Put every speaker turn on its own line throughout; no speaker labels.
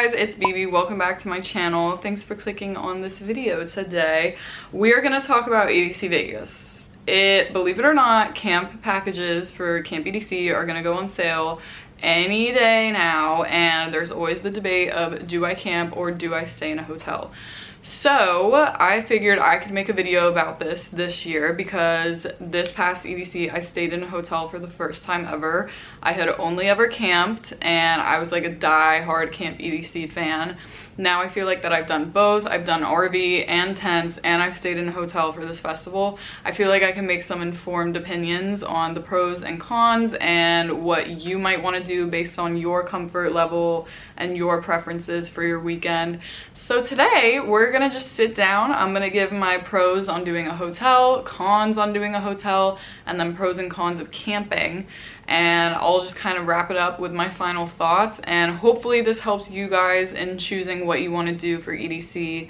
guys, it's Bebe. Welcome back to my channel. Thanks for clicking on this video today. We are going to talk about EDC Vegas. Believe it or not, camp packages for Camp EDC are going to go on sale any day now, and there's always the debate of do I camp or do I stay in a hotel. So I figured I could make a video about this year because this past EDC I stayed in a hotel for the first time ever. I had only ever camped and I was like a die-hard Camp EDC fan. Now I feel like that I've done both. I've done RV and tents and I've stayed in a hotel for this festival. I feel like I can make some informed opinions on the pros and cons and what you might want to do based on your comfort level and your preferences for your weekend. So today we're gonna just sit down. I'm gonna give my pros on doing a hotel, cons on doing a hotel, and then pros and cons of camping. And I'll just kind of wrap it up with my final thoughts, and hopefully this helps you guys in choosing what you want to do for EDC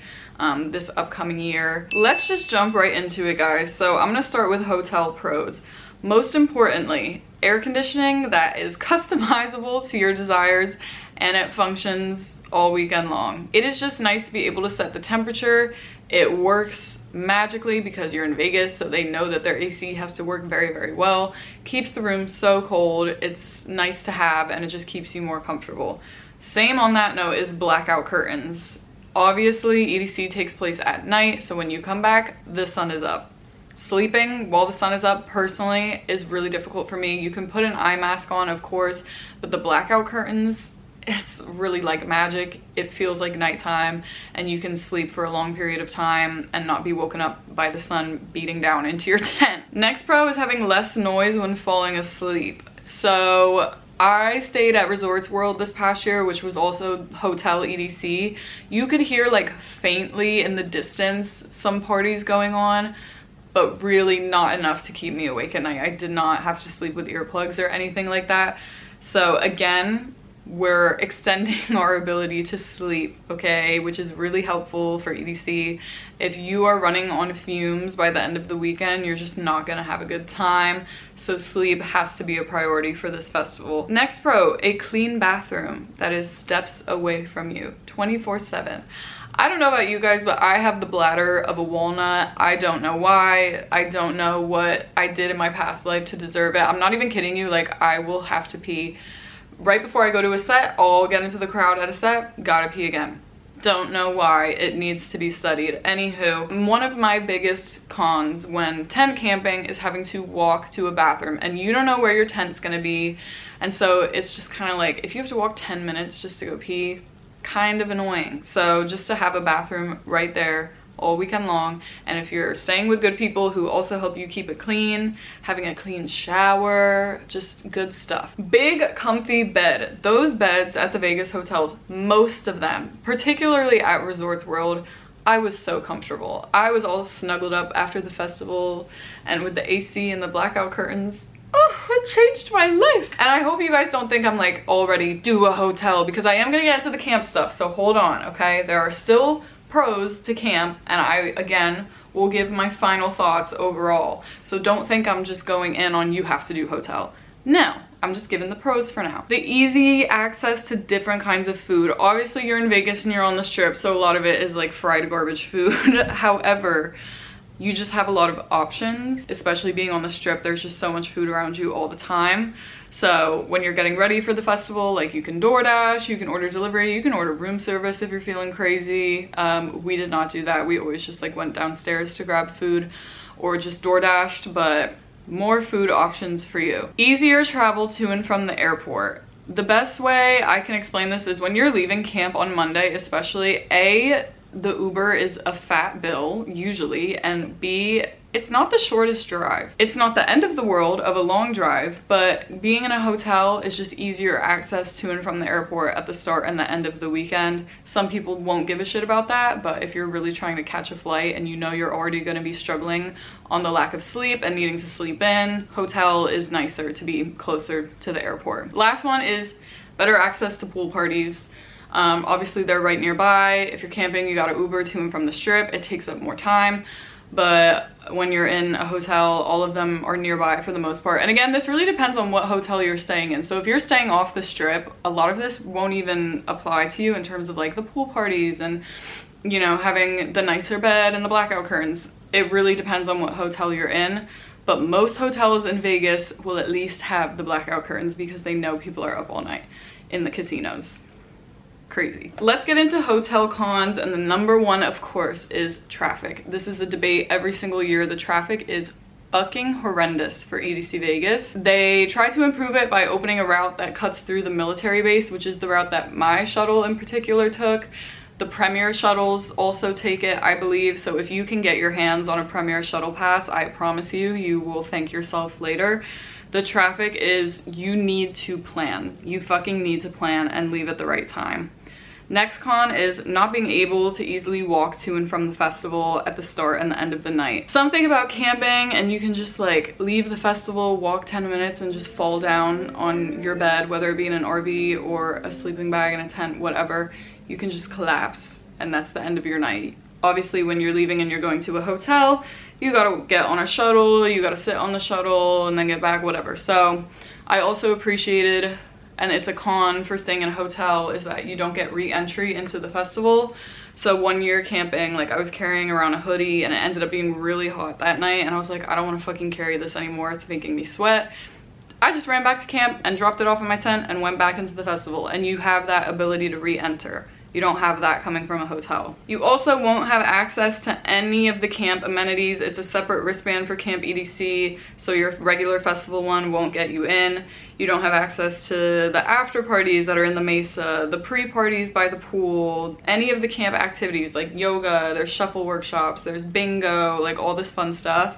this upcoming year. Let's just jump right into it, guys. So I'm gonna start with hotel pros. Most importantly, air conditioning that is customizable to your desires and it functions all weekend long. It is just nice to be able to set the temperature. It works magically because you're in Vegas, so they know that their AC has to work very, very well. Keeps the room so cold. It's nice to have and it just keeps you more comfortable. Same on that note is blackout curtains. Obviously EDC takes place at night, so when you come back the sun is up. Sleeping while the sun is up personally is really difficult for me. You can put an eye mask on, of course, but the blackout curtains, it's really like magic. It feels like nighttime and you can sleep for a long period of time and not be woken up by the sun beating down into your tent. Next pro is having less noise when falling asleep. So I stayed at Resorts World this past year, which was also hotel EDC. You could hear like faintly in the distance some parties going on, but really not enough to keep me awake at night. I did not have to sleep with earplugs or anything like that. So again, we're extending our ability to sleep, okay, which is really helpful for EDC. If you are running on fumes by the end of the weekend, you're just not gonna have a good time. So sleep has to be a priority for this festival. Next pro, a clean bathroom that is steps away from you 24/7. I don't know about you guys, but I have the bladder of a walnut. I don't know why. I don't know what I did in my past life to deserve it. I'm not even kidding you. Like, I will have to pee right before I go to a set. I'll get into the crowd at a set, gotta pee again. Don't know why. It needs to be studied. Anywho, one of my biggest cons when tent camping is having to walk to a bathroom and you don't know where your tent's gonna be. And so it's just kind of like, if you have to walk 10 minutes just to go pee, kind of annoying. So just to have a bathroom right there all weekend long, and if you're staying with good people who also help you keep it clean, having a clean shower, just good stuff. Big comfy bed. Those beds at the Vegas hotels, most of them, particularly at Resorts World, I was so comfortable. I was all snuggled up after the festival, and with the AC and the blackout curtains, oh, it changed my life. And I hope you guys don't think I'm like already do a hotel, because I am gonna get into the camp stuff, so hold on, okay? There are still pros to camp, and I again will give my final thoughts overall. So don't think I'm just going in on you have to do hotel. No, I'm just giving the pros for now. The easy access to different kinds of food. Obviously you're in Vegas and you're on the strip, so a lot of it is like fried garbage food. However, you just have a lot of options, especially being on the strip. There's just so much food around you all the time. So when you're getting ready for the festival, like you can DoorDash, you can order delivery, you can order room service if you're feeling crazy. We did not do that. We always just like went downstairs to grab food or just DoorDashed, but more food options for you. Easier travel to and from the airport. The best way I can explain this is when you're leaving camp on Monday, especially, A, the Uber is a fat bill usually, and B, it's not the shortest drive. It's not the end of the world of a long drive, but being in a hotel is just easier access to and from the airport at the start and the end of the weekend. Some people won't give a shit about that, but if you're really trying to catch a flight and you know you're already gonna be struggling on the lack of sleep and needing to sleep in, hotel is nicer to be closer to the airport. Last one is better access to pool parties. Obviously they're right nearby. If you're camping, you gotta Uber to and from the strip. It takes up more time. but when you're in a hotel, all of them are nearby for the most part. And again, this really depends on what hotel you're staying in. So if you're staying off the strip, a lot of this won't even apply to you in terms of like the pool parties and, you know, having the nicer bed and the blackout curtains. It really depends on what hotel you're in, but most hotels in Vegas will at least have the blackout curtains because they know people are up all night in the casinos. Crazy. Let's get into hotel cons, and the number one, of course, is traffic. This is a debate every single year. The traffic is fucking horrendous for EDC Vegas. They try to improve it by opening a route that cuts through the military base, which is the route that my shuttle in particular took. The Premier shuttles also take it, I believe. So if you can get your hands on a Premier shuttle pass, I promise you, you will thank yourself later. The traffic is, you need to plan. You fucking need to plan and leave at the right time. Next con is not being able to easily walk to and from the festival at the start and the end of the night. Something about camping and you can just like leave the festival, walk 10 minutes and just fall down on your bed, whether it be in an RV or a sleeping bag in a tent, whatever. You can just collapse and that's the end of your night. Obviously, when you're leaving and you're going to a hotel, you gotta get on a shuttle, you gotta sit on the shuttle and then get back, whatever. So I also appreciated, and it's a con for staying in a hotel, is that you don't get re-entry into the festival. So one year camping, like I was carrying around a hoodie and it ended up being really hot that night and I was like, I don't want to fucking carry this anymore, it's making me sweat. I just ran back to camp and dropped it off in my tent and went back into the festival, and you have that ability to re-enter. You don't have that coming from a hotel. You also won't have access to any of the camp amenities. It's a separate wristband for Camp EDC, so your regular festival one won't get you in. You don't have access to the after parties that are in the Mesa, the pre-parties by the pool, any of the camp activities like yoga, there's shuffle workshops, there's bingo, like all this fun stuff.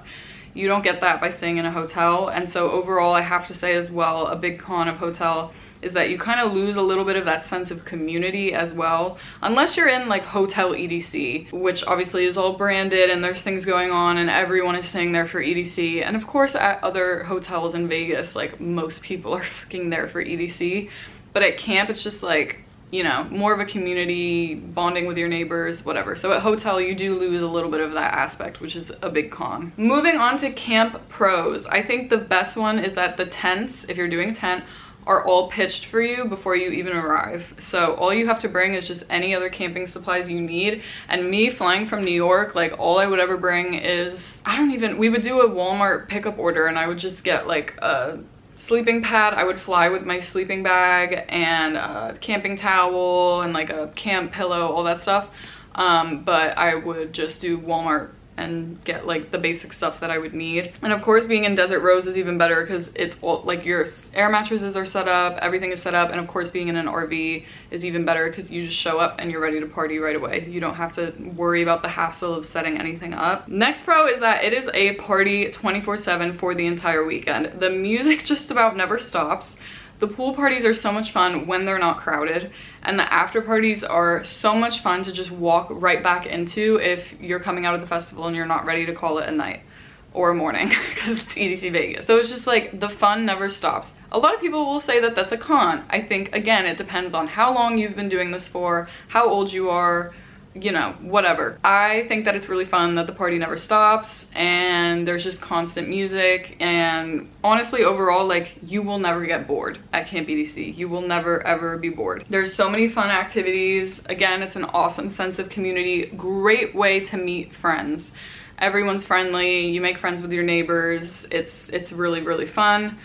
You don't get that by staying in a hotel. And so overall, I have to say as well, a big con of hotel is that you kind of lose a little bit of that sense of community as well, unless you're in like hotel EDC, which obviously is all branded and there's things going on and everyone is staying there for EDC. And of course at other hotels in Vegas, like most people are fucking there for EDC, but at camp it's just like, you know, more of a community, bonding with your neighbors, whatever. So at hotel you do lose a little bit of that aspect, which is a big con. Moving on to camp pros, I think the best one is that the tents, if you're doing a tent, are all pitched for you before you even arrive. So all you have to bring is just any other camping supplies you need. And me flying from New York, like all I would ever bring is, we would do a Walmart pickup order and I would just get like a sleeping pad. I would fly with my sleeping bag and a camping towel and like a camp pillow, all that stuff. But I would just do Walmart and get like the basic stuff that I would need. And of course being in Desert Rose is even better because it's all like your air mattresses are set up, everything is set up, and of course being in an RV is even better because you just show up and you're ready to party right away. You don't have to worry about the hassle of setting anything up. Next pro is that it is a party 24/7 for the entire weekend. The music just about never stops. The pool parties are so much fun when they're not crowded, and the after parties are so much fun to just walk right back into if you're coming out of the festival and you're not ready to call it a night or a morning because it's EDC Vegas. So it's just like the fun never stops. A lot of people will say that that's a con. I think, again, it depends on how long you've been doing this for, how old you are, you know, whatever. I think that it's really fun that the party never stops and there's just constant music, and honestly overall, like, you will never get bored at Camp EDC. You will never ever be bored. There's so many fun activities. Again, it's an awesome sense of community, great way to meet friends. Everyone's friendly, you make friends with your neighbors. It's really, really fun.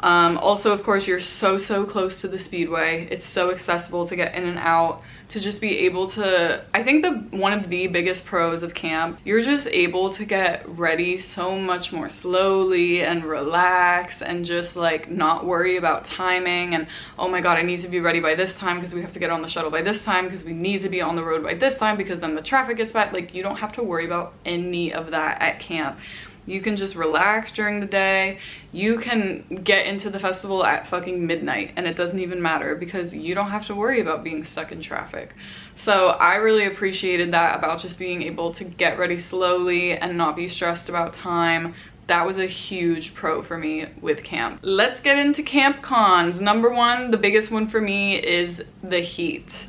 Also, of course, you're so close to the Speedway. It's so accessible to get in and out, to just be able to, I think one of the biggest pros of camp, you're just able to get ready so much more slowly and relax and just like not worry about timing and, oh my god, I need to be ready by this time because we have to get on the shuttle by this time because we need to be on the road by this time because then the traffic gets bad. Like, you don't have to worry about any of that at camp. You can just relax during the day. You can get into the festival at fucking midnight and it doesn't even matter because you don't have to worry about being stuck in traffic. So I really appreciated that about just being able to get ready slowly and not be stressed about time. That was a huge pro for me with camp. Let's get into camp cons. Number one, the biggest one for me, is the heat.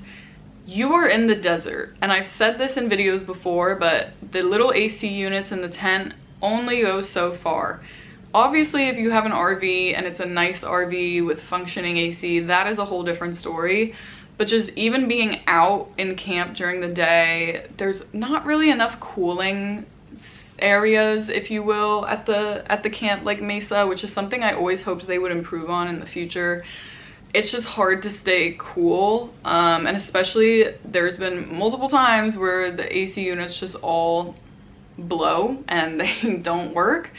you are in the desert. And I've said this in videos before, but the little AC units in the tent only go so far. Obviously, if you have an RV and it's a nice RV with functioning AC, that is a whole different story. But just even being out in camp during the day, there's not really enough cooling areas, if you will, at the camp like Mesa, which is something I always hoped they would improve on in the future. It's just hard to stay cool, and especially there's been multiple times where the AC units just all blow and they don't work.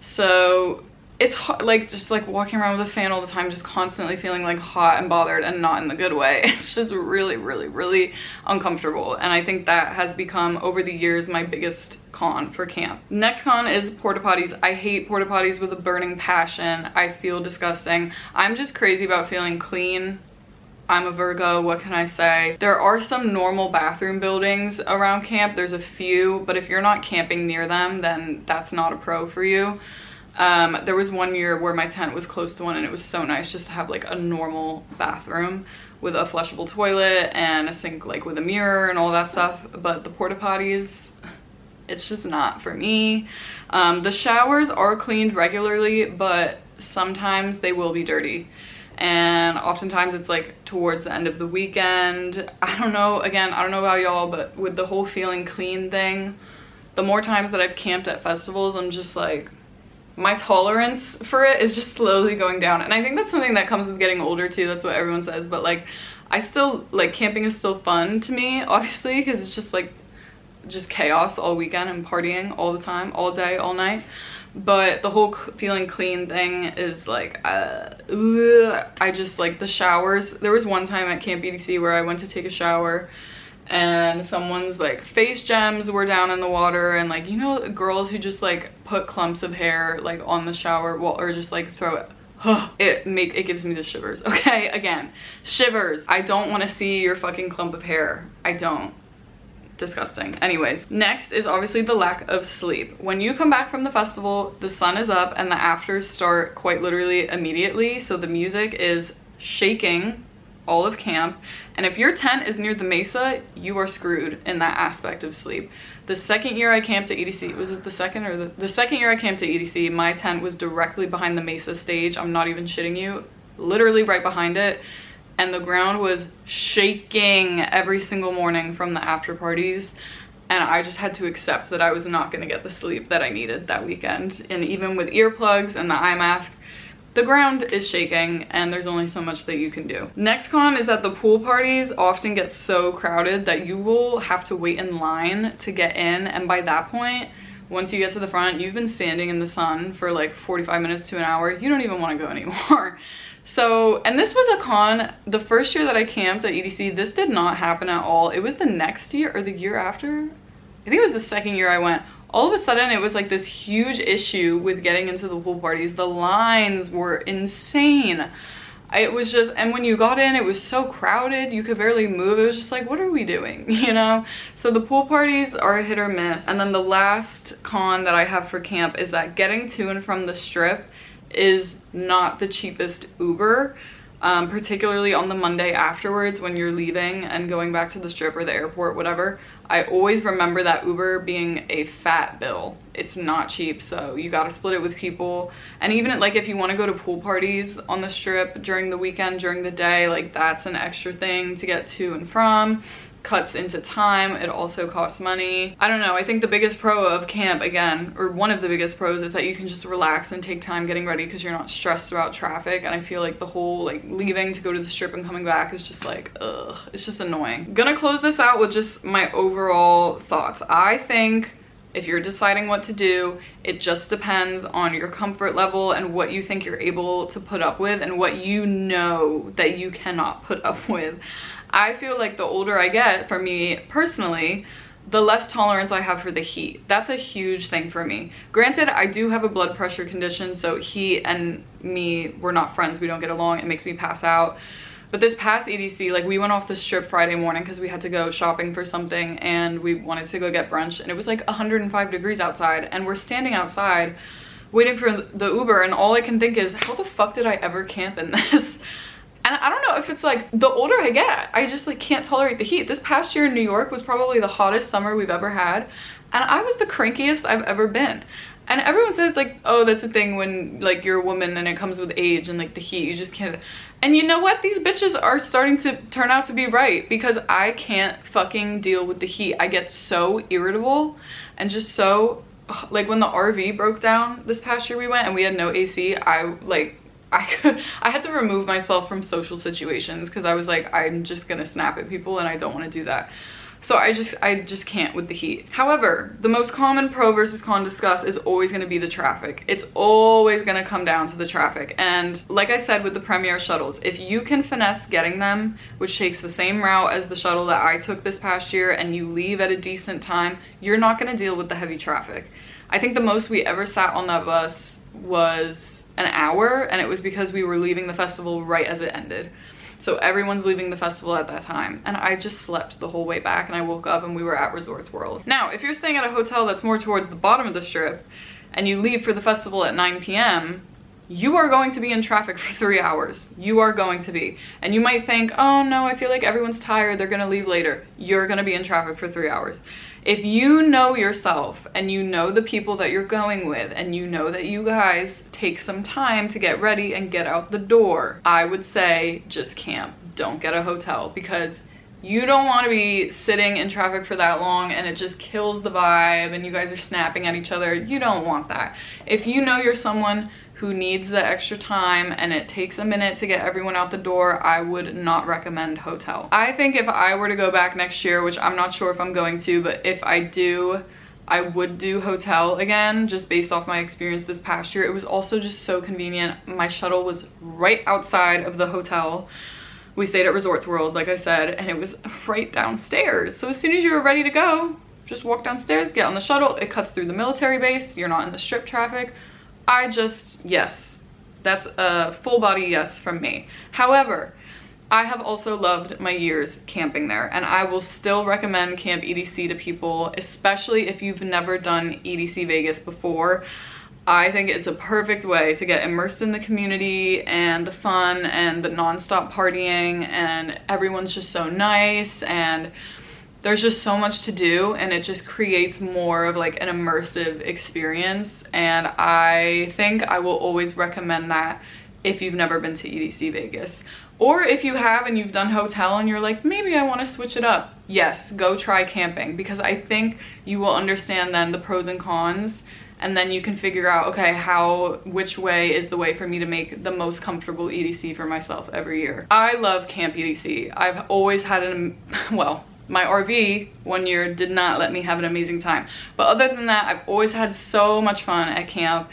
So it's hot, like just like walking around with a fan all the time, just constantly feeling like hot and bothered, and not in the good way. It's just really, really, really uncomfortable. And I think that has become over the years my biggest con for camp. Next con is porta potties. I hate porta potties with a burning passion. I feel disgusting. I'm just crazy about feeling clean. I'm a Virgo, what can I say? There are some normal bathroom buildings around camp. There's a few, but if you're not camping near them, then that's not a pro for you. There was one year where my tent was close to one, and it was so nice just to have like a normal bathroom with a flushable toilet and a sink like with a mirror and all that stuff. But the porta potties, it's just not for me. The showers are cleaned regularly, but sometimes they will be dirty. And oftentimes it's like towards the end of the weekend. I don't know, again, I don't know about y'all, but with the whole feeling clean thing, the more times that I've camped at festivals, I'm just like, my tolerance for it is just slowly going down. And I think that's something that comes with getting older too. That's what everyone says. But like, I still, like, camping is still fun to me, obviously, because it's just like, just chaos all weekend and partying all the time, all day, all night. But the whole feeling clean thing is like, I just like the showers. There was one time at Camp EDC where I went to take a shower, and someone's like face gems were down in the water, and like, you know, girls who just like put clumps of hair like on the shower wall, or just like throw it. It gives me the shivers. Okay, again, shivers. I don't want to see your fucking clump of hair. I don't. Disgusting. Anyways, next is obviously the lack of sleep. When you come back from the festival, the sun is up and the afters start quite literally immediately, so the music is shaking all of camp. And if your tent is near the Mesa, you are screwed in that aspect of sleep. The second year I camped at EDC, was it the second or the second year I camped at EDC, my tent was directly behind the Mesa stage. I'm not even shitting you, literally right behind it. And the ground was shaking every single morning from the after parties. And I just had to accept that I was not gonna get the sleep that I needed that weekend. And even with earplugs and the eye mask, the ground is shaking and there's only so much that you can do. Next con is that the pool parties often get so crowded that you will have to wait in line to get in. And by that point, once you get to the front, you've been standing in the sun for like 45 minutes to an hour. You don't even wanna go anymore. So, and this was a con, the first year that I camped at EDC, this did not happen at all. It was the next year or the year after. I think it was the second year I went. All of a sudden, it was like this huge issue with getting into the pool parties. The lines were insane. It was just, and when you got in, it was so crowded, you could barely move. It was just like, what are we doing, you know? So the pool parties are a hit or miss. And then the last con that I have for camp is that getting to and from the strip is not the cheapest Uber, particularly on the Monday afterwards when you're leaving and going back to the strip or the airport, whatever. I always remember that Uber being a fat bill. It's not cheap, so you gotta split it with people. And even like if you want to go to pool parties on the strip during the weekend, during the day, like that's an extra thing to get to and from. Cuts into time, it also costs money. I don't know, I think the biggest pro of camp, again, or one of the biggest pros, is that you can just relax and take time getting ready because you're not stressed about traffic. And I feel like the whole like leaving to go to the strip and coming back is just like, ugh, it's just annoying. Gonna close this out with just my overall thoughts. I think if you're deciding what to do, it just depends on your comfort level and what you think you're able to put up with and what you know that you cannot put up with. I feel like the older I get, for me personally, the less tolerance I have for the heat. That's a huge thing for me. Granted, I do have a blood pressure condition, so heat and me, we're not friends, we don't get along, it makes me pass out. But this past EDC, like we went off the strip Friday morning because we had to go shopping for something and we wanted to go get brunch, and it was like 105 degrees outside, and we're standing outside waiting for the Uber, and all I can think is, how the fuck did I ever camp in this? And I don't know if it's like the older I get, I just like can't tolerate the heat. This past year in New York was probably the hottest summer we've ever had, and I was the crankiest I've ever been. And everyone says like, oh, that's a thing when like you're a woman and it comes with age and like the heat, you just can't. And you know what? These bitches are starting to turn out to be right, because I can't fucking deal with the heat. I get so irritable and just so, like when the RV broke down this past year we went and we had no AC, I had to remove myself from social situations because I was like, I'm just gonna snap at people and I don't want to do that. So I just can't with the heat. However, the most common pro versus con discussed is always going to be the traffic. It's always going to come down to the traffic. And like I said with the Premier shuttles, if you can finesse getting them, which takes the same route as the shuttle that I took this past year, and you leave at a decent time, you're not going to deal with the heavy traffic. I think the most we ever sat on that bus was an hour, and it was because we were leaving the festival right as it ended. So everyone's leaving the festival at that time, and I just slept the whole way back, and I woke up and we were at Resorts World. Now, if you're staying at a hotel that's more towards the bottom of the strip and you leave for the festival at 9 p.m., you are going to be in traffic for 3 hours. You are going to be. And you might think, oh no, I feel like everyone's tired, they're gonna leave later. You're gonna be in traffic for 3 hours. If you know yourself and you know the people that you're going with and you know that you guys take some time to get ready and get out the door, I would say just camp. Don't get a hotel, because you don't want to be sitting in traffic for that long and it just kills the vibe and you guys are snapping at each other. You don't want that. If you know you're someone who needs the extra time and it takes a minute to get everyone out the door, I would not recommend hotel. I think if I were to go back next year, which I'm not sure if I'm going to, but if I do, I would do hotel again, just based off my experience this past year. It was also just so convenient. My shuttle was right outside of the hotel. We stayed at Resorts World, like I said, and it was right downstairs. So as soon as you were ready to go, just walk downstairs, get on the shuttle. It cuts through the military base. You're not in the strip traffic. Yes, that's a full body yes from me. However, I have also loved my years camping there, and I will still recommend Camp EDC to people, especially if you've never done EDC Vegas before. I think it's a perfect way to get immersed in the community and the fun and the non-stop partying, and everyone's just so nice, and there's just so much to do, and it just creates more of like an immersive experience. And I think I will always recommend that if you've never been to EDC Vegas. Or if you have and you've done hotel and you're like, maybe I want to switch it up. Yes, go try camping, because I think you will understand then the pros and cons, and then you can figure out, okay, which way is the way for me to make the most comfortable EDC for myself every year. I love Camp EDC. I've always had my RV one year did not let me have an amazing time. But other than that, I've always had so much fun at camp.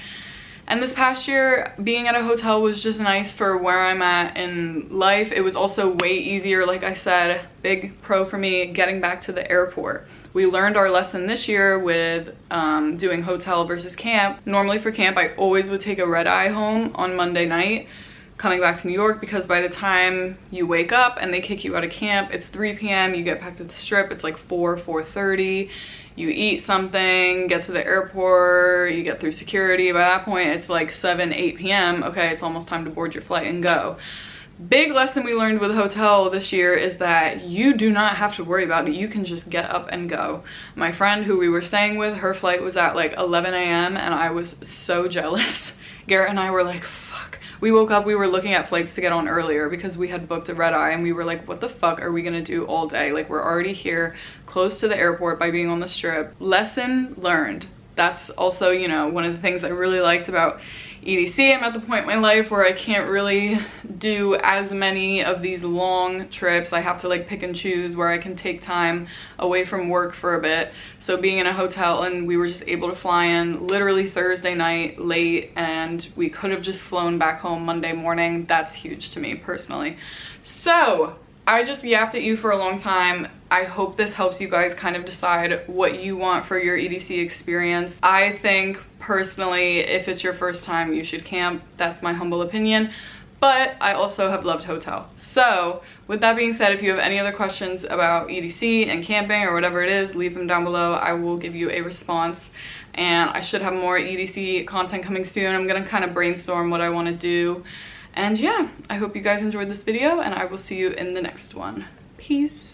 And this past year, being at a hotel was just nice for where I'm at in life. It was also way easier, like I said, big pro for me, getting back to the airport. We learned our lesson this year with doing hotel versus camp. Normally for camp, I always would take a red eye home on Monday night, coming back to New York, because by the time you wake up and they kick you out of camp, it's 3 p.m. You get back to the strip, it's like 4:30. You eat something, get to the airport, you get through security. By that point, it's like 7-8 p.m. Okay, it's almost time to board your flight and go. Big lesson we learned with hotel this year is that you do not have to worry about it. You can just get up and go. My friend who we were staying with, her flight was at like 11 a.m. and I was so jealous. Garrett and I were like, fuck. We woke up, we were looking at flights to get on earlier because we had booked a red eye, and we were like, what the fuck are we gonna do all day? Like, we're already here close to the airport by being on the strip. Lesson learned. That's also, you know, one of the things I really liked about EDC. I'm at the point in my life where I can't really do as many of these long trips. I have to like pick and choose where I can take time away from work for a bit. So being in a hotel, and we were just able to fly in literally Thursday night late, and we could have just flown back home Monday morning. That's huge to me personally. So I just yapped at you for a long time. I hope this helps you guys kind of decide what you want for your EDC experience. I think personally, if it's your first time, you should camp. That's my humble opinion. But I also have loved hotel. So with that being said, if you have any other questions about EDC and camping or whatever it is, leave them down below. I will give you a response. And I should have more EDC content coming soon. I'm gonna kind of brainstorm what I want to do. And yeah, I hope you guys enjoyed this video, and I will see you in the next one. Peace.